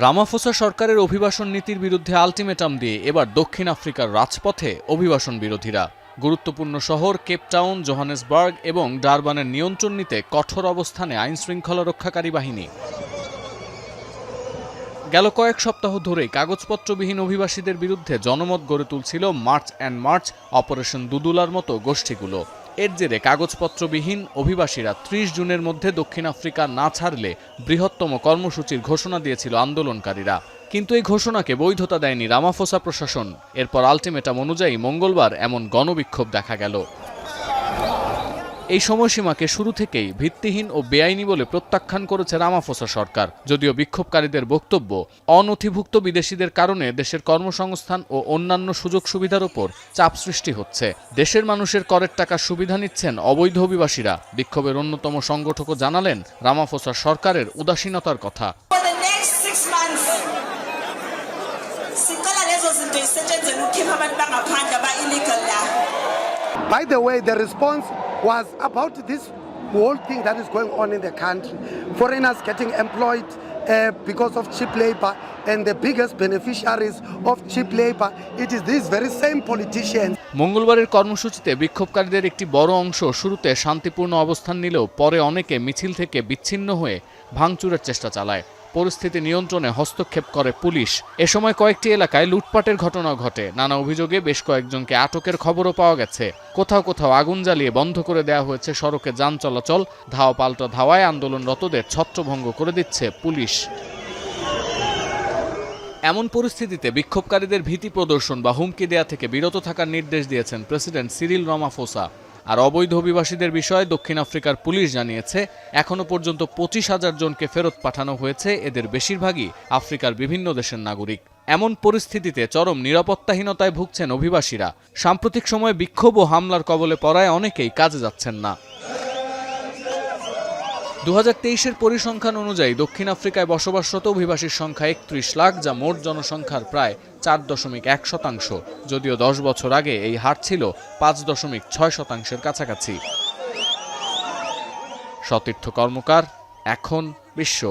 Ramaphosa সরকারের অভিবাসন নীতির বিরুদ্ধে আলটিমেটাম দিয়ে এবার দক্ষিণ আফ্রিকার রাজপথে অভিবাসন বিরোধীরা। গুরুত্বপূর্ণ শহর কেপটাউন, জোহানেসবার্গ এবং ডারবানের নিয়ন্ত্রণ নিতে কঠোর অবস্থানে আইনশৃঙ্খলা রক্ষাকারী বাহিনী। গেল কয়েক সপ্তাহ ধরেই কাগজপত্রবিহীন অভিবাসীদের বিরুদ্ধে জনমত গড়ে তুলছিল মার্চ অ্যান্ড মার্চ, অপারেশন দুদুলার মতো গোষ্ঠীগুলো। এর জেরে কাগজপত্রবিহীন অভিবাসীরা ৩০ জুনের মধ্যে দক্ষিণ আফ্রিকা না ছাড়লে বৃহত্তম কর্মসূচির ঘোষণা দিয়েছিল আন্দোলনকারীরা। কিন্তু এই ঘোষণাকে বৈধতা দেয়নি রামাফোসা প্রশাসন। এরপর আলটিমেটাম অনুযায়ী মঙ্গলবার এমন গণবিক্ষোভ দেখা গেল। এই সময়সীমাকে শুরু থেকেই ভিত্তিহীন ও বেআইনি বলে প্রত্যাখ্যান করেছে রামাফোসা সরকার। যদিও বিক্ষোভকারীদের বক্তব্য, অনথিভুক্ত বিদেশিদের কারণে দেশের কর্মসংস্থান ও অন্যান্য সুযোগ সুবিধার উপর চাপ সৃষ্টি হচ্ছে। দেশের মানুষের করের টাকার সুবিধা নিচ্ছেন অবৈধ অভিবাসীরা। বিক্ষোভের অন্যতম সংগঠকও জানালেন রামাফোসা সরকারের উদাসীনতার কথা। By the way, the response was about this whole thing that is going on in the country. Foreigners getting employed because of cheap labor, and the biggest beneficiaries of cheap labor, it is these very same politicians. মঙ্গলবারের কর্মসূচিতে বিক্ষোভকারীদের একটি বড় অংশ শুরুতে শান্তিপূর্ণ অবস্থান নিলেও পরে অনেকে মিছিল থেকে বিচ্ছিন্ন হয়ে ভাঙচুরের চেষ্টা চালায়। পরিস্থিতি নিয়ন্ত্রণে হস্তক্ষেপ করে পুলিশ। এ সময় কয়েকটি এলাকায় লুটপাটের ঘটনা ঘটে। নানা অভিযোগে বেশ কয়েকজনকে আটকের খবরও পাওয়া গেছে। কোথাও কোথাও আগুন জ্বালিয়ে বন্ধ করে দেওয়া হয়েছে সড়কে যান চলাচল। ধাওয়া পাল্টা ধাওয়ায় আন্দোলনরতদের ছত্রভঙ্গ করে দিচ্ছে পুলিশ। এমন পরিস্থিতিতে বিক্ষোভকারীদের ভীতি প্রদর্শন বা হুমকি দেয়া থেকে বিরত থাকার নির্দেশ দিয়েছেন প্রেসিডেন্ট সিরিল রামাফোসা। আর অবৈধ অভিবাসীদের বিষয়ে দক্ষিণ আফ্রিকার পুলিশ জানিয়েছে, এখনো পর্যন্ত ২৫,০০০ জনকে ফেরত পাঠানো হয়েছে। এদের বেশিরভাগই আফ্রিকার বিভিন্ন দেশের নাগরিক। এমন পরিস্থিতিতে চরম নিরাপত্তাহীনতায় ভুগছেন অভিবাসীরা। সাম্প্রতিক সময়ে বিক্ষোভ ও হামলার কবলে পড়ায় অনেকেই কাজে যাচ্ছেন না। ২০২৩-এর পরিসংখ্যান অনুযায়ী দক্ষিণ আফ্রিকায় বসবাসরত অভিবাসীর সংখ্যা ৩১ লাখ, যা মোট জনসংখ্যার প্রায় ৪.১%। যদিও ১০ বছর আগে এই হার ছিল ৫.৬% কাছাকাছি। সতীর্থ কর্মকার, এখন বিশ্ব।